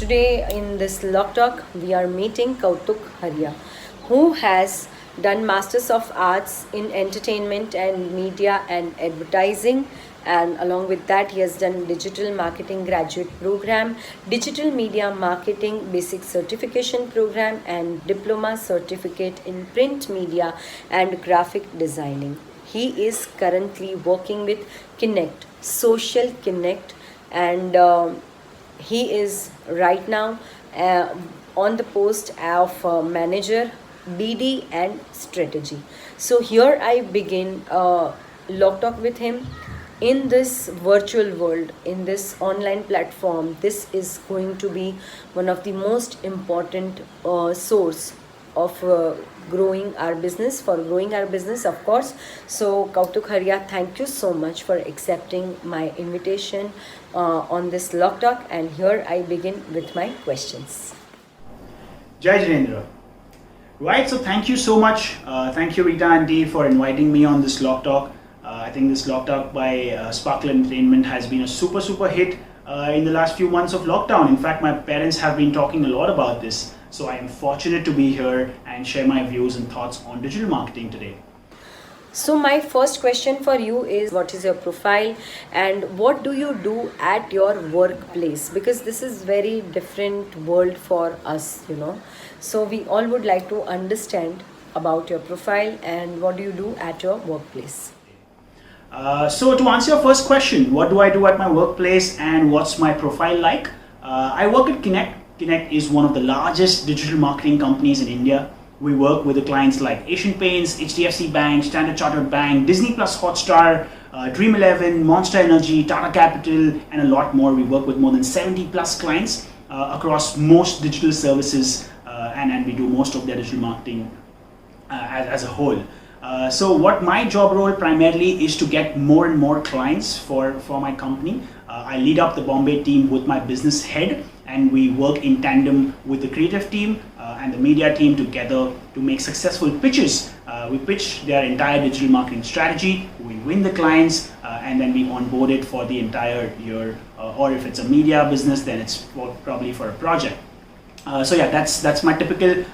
today in this Log Talk, we are meeting Kautuk Haria, who has done Masters of Arts in Entertainment and Media and Advertising. And along with that, he has done Digital Marketing Graduate Program, Digital Media Marketing Basic Certification Program, and Diploma Certificate in Print Media and Graphic Designing. He is currently working with Connect, Social Connect, and he is right now uh, on the post of manager BD and strategy. So here I begin Log Talk with him in this virtual world, in this online platform. This is going to be one of the most important source of growing our business, for growing our business, of course. So Kautuk Haria, thank you so much for accepting my invitation on this Log Talk, and here I begin with my questions. Jai Jirendra. Right, so thank you so much. Thank you, Rita and Dee, for inviting me on this Log Talk. I think this Log Talk by Sparkle Entertainment has been a super hit in the last few months of lockdown. In fact, my parents have been talking a lot about this. So I am fortunate to be here and share my views and thoughts on digital marketing today. So my first question for you is, what is your profile and what do you do at your workplace? Because this is very different world for us, you know. So we all would like to understand about your profile and what do you do at your workplace. So to answer your first question, what do I do at my workplace and what's my profile like? I work at Connect. Connect is one of the largest digital marketing companies in India. We work with the clients like Asian Paints, HDFC Bank, Standard Chartered Bank, Disney Plus Hotstar, Dream11, Monster Energy, Tata Capital, and a lot more. We work with more than 70 plus clients across most digital services, and we do most of their digital marketing as a whole. So what my job role primarily is to get more and more clients for my company. I lead up the Bombay team with my business head, and we work in tandem with the creative team and the media team together to make successful pitches. We pitch their entire digital marketing strategy, we win the clients, and then we onboard it for the entire year. Or if it's a media business, then it's probably for a project. So yeah, that's my typical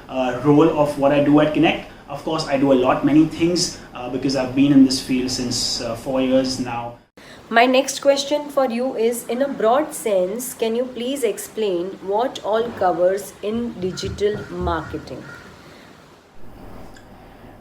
role of what I do at Connect. Of course, I do many things because I've been in this field since 4 years now. My next question for you is, in a broad sense, can you please explain what all covers in digital marketing?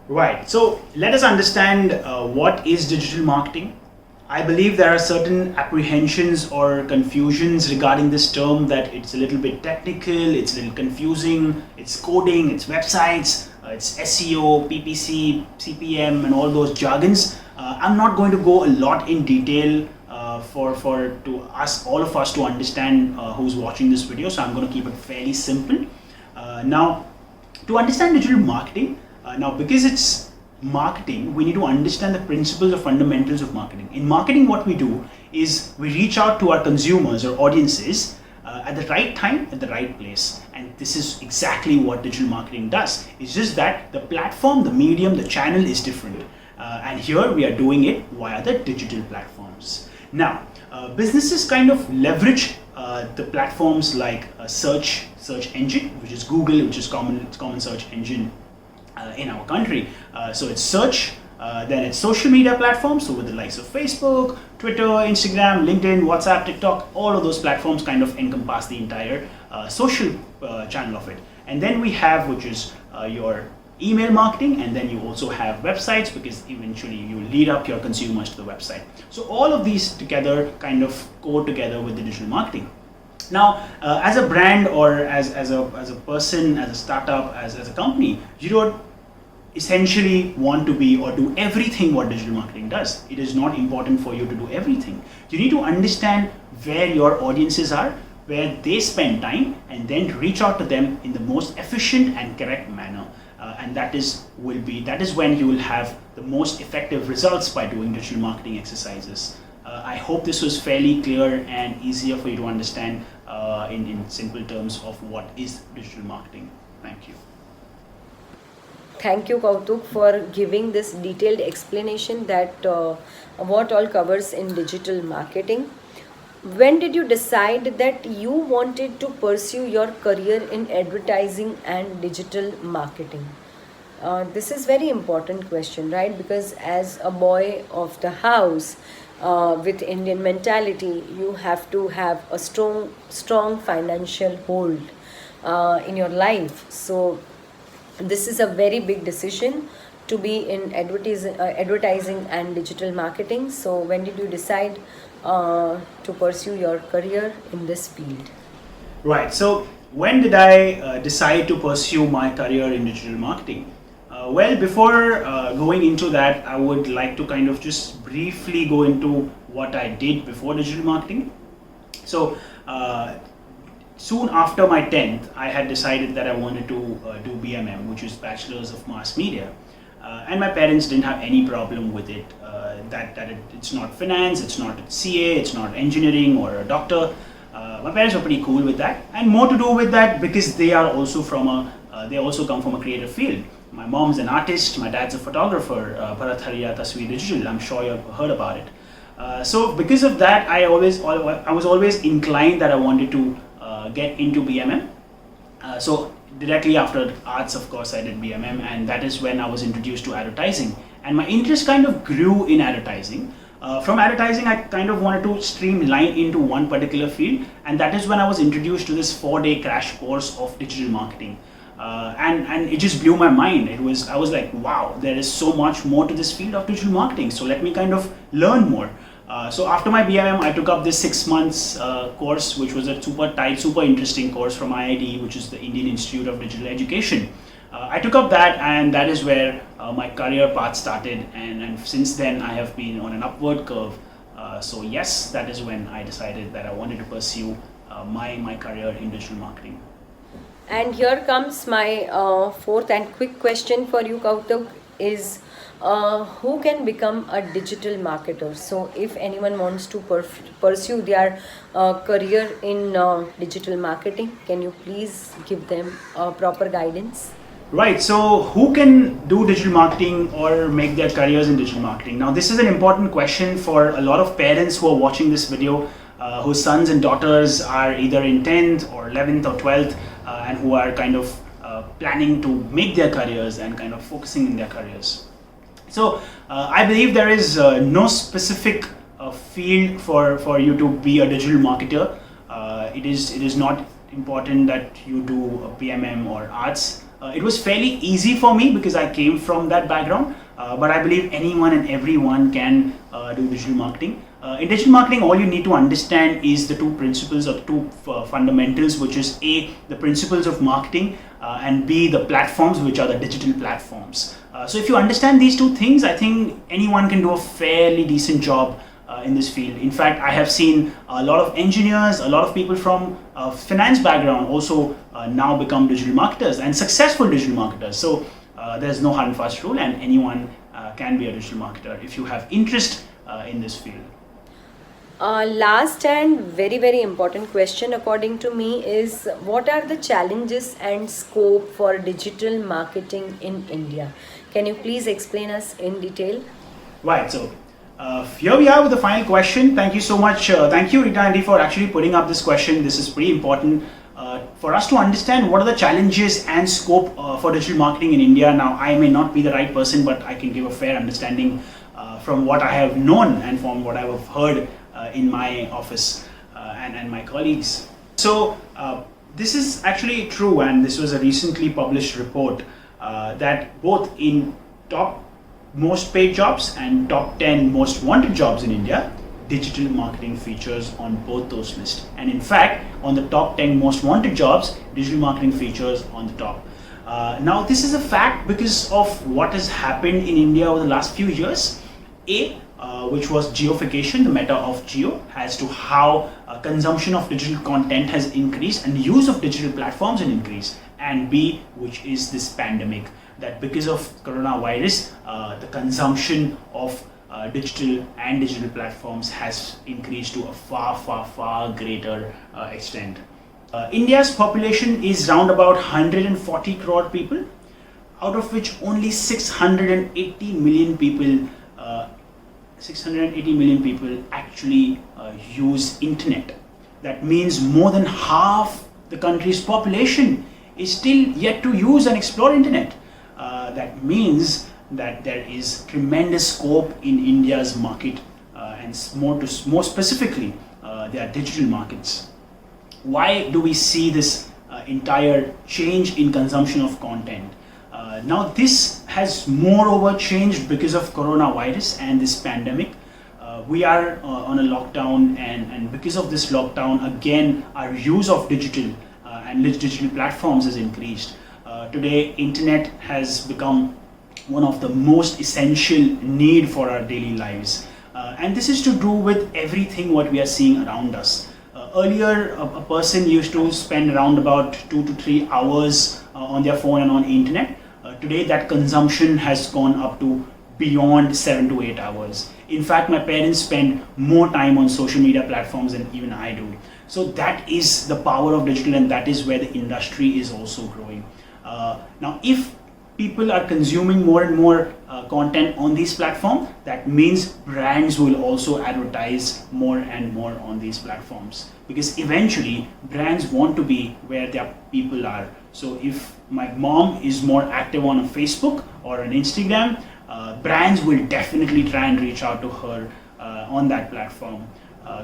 Right, so let us understand what is digital marketing. I believe there are certain apprehensions or confusions regarding this term, that it's a little bit technical, it's a little confusing, it's coding, it's websites, it's SEO, PPC, CPM, and all those jargons. I'm not going to go a lot in detail to ask all of us to understand who's watching this video, so I'm going to keep it fairly simple. Now, to understand digital marketing, because it's marketing, we need to understand the principles or fundamentals of marketing. In marketing, what we do is we reach out to our consumers or audiences at the right time, at the right place. And this is exactly what digital marketing does. It's just that the platform, the medium, the channel is different. And here we are doing it via the digital platforms. Now, businesses kind of leverage the platforms like a search engine, which is Google, which is common search engine in our country. So it's search, then it's social media platforms, so with the likes of Facebook, Twitter, Instagram, LinkedIn, WhatsApp, TikTok, all of those platforms kind of encompass the entire social channel of it. And then we have, which is your email marketing, and then you also have websites, because eventually you lead up your consumers to the website. So all of these together kind of go together with the digital marketing. Now, as a brand or as a person, as a startup, as a company, you don't essentially want to be or do everything what digital marketing does. It is not important for you to do everything. You need to understand where your audiences are, where they spend time, and then reach out to them in the most efficient and correct manner. And that is when you will have the most effective results by doing digital marketing exercises. I hope this was fairly clear and easier for you to understand in simple terms of what is digital marketing. Thank you. Thank you, Kautuk, for giving this detailed explanation that what all covers in digital marketing. When did you decide that you wanted to pursue your career in advertising and digital marketing? This is very important question, right? Because as a boy of the house, with Indian mentality, you have to have a strong financial hold in your life. So this is a very big decision to be in advertising and digital marketing. So when did you decide to pursue your career in this field? Right. So when did I decide to pursue my career in digital marketing? Well, before going into that, I would like to kind of just briefly go into what I did before digital marketing. So soon after my 10th, I had decided that I wanted to do BMM, which is Bachelor's of Mass Media. And my parents didn't have any problem with it. It's not finance, it's not CA, it's not engineering or a doctor. My parents were pretty cool with that, and more to do with that because they are also they also come from a creative field. My mom's an artist, my dad's a photographer, Bharat Haria Tasveer Digital. I'm sure you've heard about it. So because of that, I was always inclined that I wanted to get into BMM. So directly after arts, of course, I did BMM, and that is when I was introduced to advertising. And my interest kind of grew in advertising. From advertising, I kind of wanted to streamline into one particular field, and that is when I was introduced to this 4-day crash course of digital marketing. And it just blew my mind. I was like, wow, there is so much more to this field of digital marketing. So let me kind of learn more. So after my BMM, I took up this 6 months course, which was a super tight, super interesting course from IIT, which is the Indian Institute of Digital Education. I took up that, and that is where my career path started. And since then, I have been on an upward curve. So yes, that is when I decided that I wanted to pursue my career in digital marketing. And here comes my fourth and quick question for you, Kautuk, is who can become a digital marketer? So if anyone wants to pursue their career in digital marketing, can you please give them proper guidance? Right, so who can do digital marketing or make their careers in digital marketing? Now, this is an important question for a lot of parents who are watching this video, whose sons and daughters are either in 10th or 11th or 12th, and who are kind of planning to make their careers and kind of focusing in their careers. So, I believe there is no specific field for you to be a digital marketer. It is not important that you do a BMM or arts. It was fairly easy for me because I came from that background, but I believe anyone and everyone can do digital marketing. In digital marketing, all you need to understand is the two principles or the two fundamentals, which is A, the principles of marketing, and B, the platforms, which are the digital platforms. So if you understand these two things, I think anyone can do a fairly decent job in this field. In fact, I have seen a lot of engineers, a lot of people from finance background also now become digital marketers and successful digital marketers. So there's no hard and fast rule, and anyone can be a digital marketer if you have interest in this field. Last and very important question according to me is, what are the challenges and scope for digital marketing in India? Can you please explain us in detail? Right, so here we are with the final question. Thank you so much. Thank you, Rita Andy, for actually putting up this question. This is pretty important for us to understand what are the challenges and scope for digital marketing in India. Now, I may not be the right person, but I can give a fair understanding from what I have known and from what I have heard in my office and my colleagues. So this is actually true, and this was a recently published report that both in top most paid jobs and top 10 most wanted jobs in India, digital marketing features on both those lists. And in fact, on the top 10 most wanted jobs, digital marketing features on the top. Now, this is a fact because of what has happened in India over the last few years. Which was geofication, the meta of geo, as to how consumption of digital content has increased and use of digital platforms has increased. And B, which is this pandemic, that because of coronavirus, the consumption of digital platforms has increased to a far greater extent. India's population is round about 140 crore people, out of which only 680 million people 680 million people actually use internet. That means more than half the country's population is still yet to use and explore internet. That means that there is tremendous scope in India's market, and more specifically their digital markets. Why do we see this entire change in consumption of content? Now this has moreover changed because of coronavirus and this pandemic. We are on a lockdown, and because of this lockdown, again, our use of digital and digital platforms has increased. Today, internet has become one of the most essential need for our daily lives. And this is to do with everything what we are seeing around us. Earlier, a person used to spend around about 2 to 3 hours on their phone and on internet. Today, that consumption has gone up to beyond 7 to 8 hours. In fact, my parents spend more time on social media platforms than even I do. So that is the power of digital, and that is where the industry is also growing. Now, if people are consuming more and more content on these platforms, that means brands will also advertise more and more on these platforms, because eventually brands want to be where their people are. So if my mom is more active on a Facebook or an Instagram, brands will definitely try and reach out to her on that platform.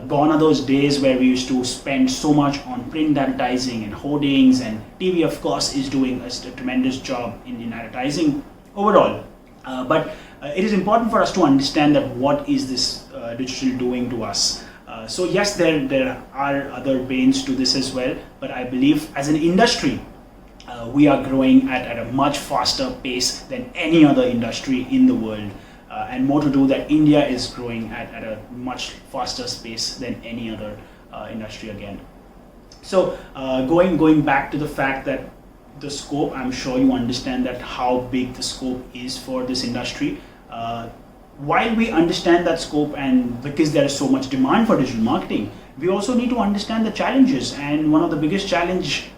Gone are those days where we used to spend so much on print advertising and hoardings, and TV of course is doing a tremendous job in advertising overall. But it is important for us to understand that what is this digital doing to us. So yes, there are other banes to this as well, but I believe as an industry, we are growing at a much faster pace than any other industry in the world. And more to do that India is growing at a much faster pace than any other industry again. So going back to the fact that the scope, I'm sure you understand that how big the scope is for this industry. While we understand that scope, and because there is so much demand for digital marketing, we also need to understand the challenges. And one of the biggest challenge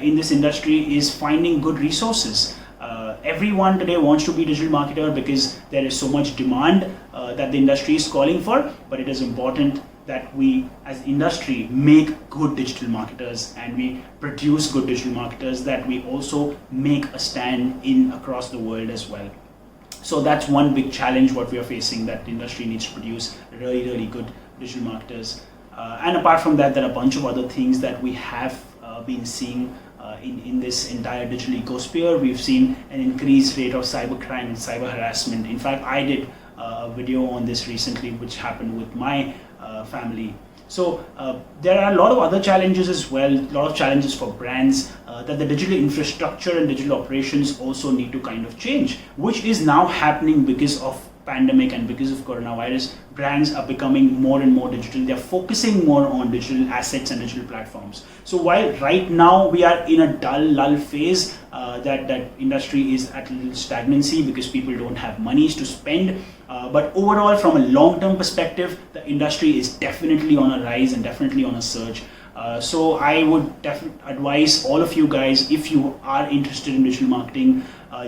in this industry is finding good resources. Everyone today wants to be a digital marketer because there is so much demand that the industry is calling for, but it is important that we as industry make good digital marketers, and we produce good digital marketers that we also make a stand in across the world as well. So that's one big challenge what we are facing, that the industry needs to produce really good digital marketers. And apart from that, there are a bunch of other things that we have been seeing in this entire digital ecosphere. We've seen an increased rate of cybercrime and cyber harassment. In fact, I did a video on this recently, which happened with my family. So there are a lot of other challenges as well, a lot of challenges for brands that the digital infrastructure and digital operations also need to kind of change, which is now happening because of pandemic and because of coronavirus. Brands are becoming more and more digital. They're focusing more on digital assets and digital platforms. So while right now we are in a lull phase, that industry is at a little stagnancy because people don't have monies to spend. But overall, from a long-term perspective, the industry is definitely on a rise and definitely on a surge. So I would definitely advise all of you guys, if you are interested in digital marketing,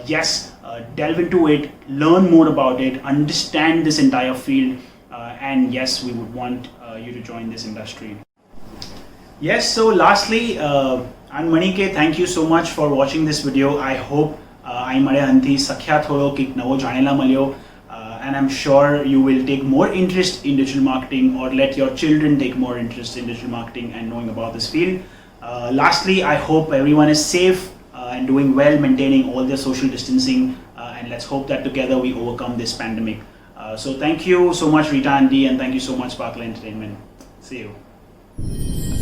yes, delve into it, learn more about it, understand this entire field, and yes, we would want you to join this industry. Yes, so lastly, I'm Manike. Thank you so much for watching this video. I hope I'm Sakhya Thoyo Kik Navo Janela Malyo. And I'm sure you will take more interest in digital marketing, or let your children take more interest in digital marketing and knowing about this field. Lastly, I hope everyone is safe and doing well, maintaining all their social distancing, and let's hope that together we overcome this pandemic. So thank you so much, Rita Andy, and thank you so much, Sparkle Entertainment. See you.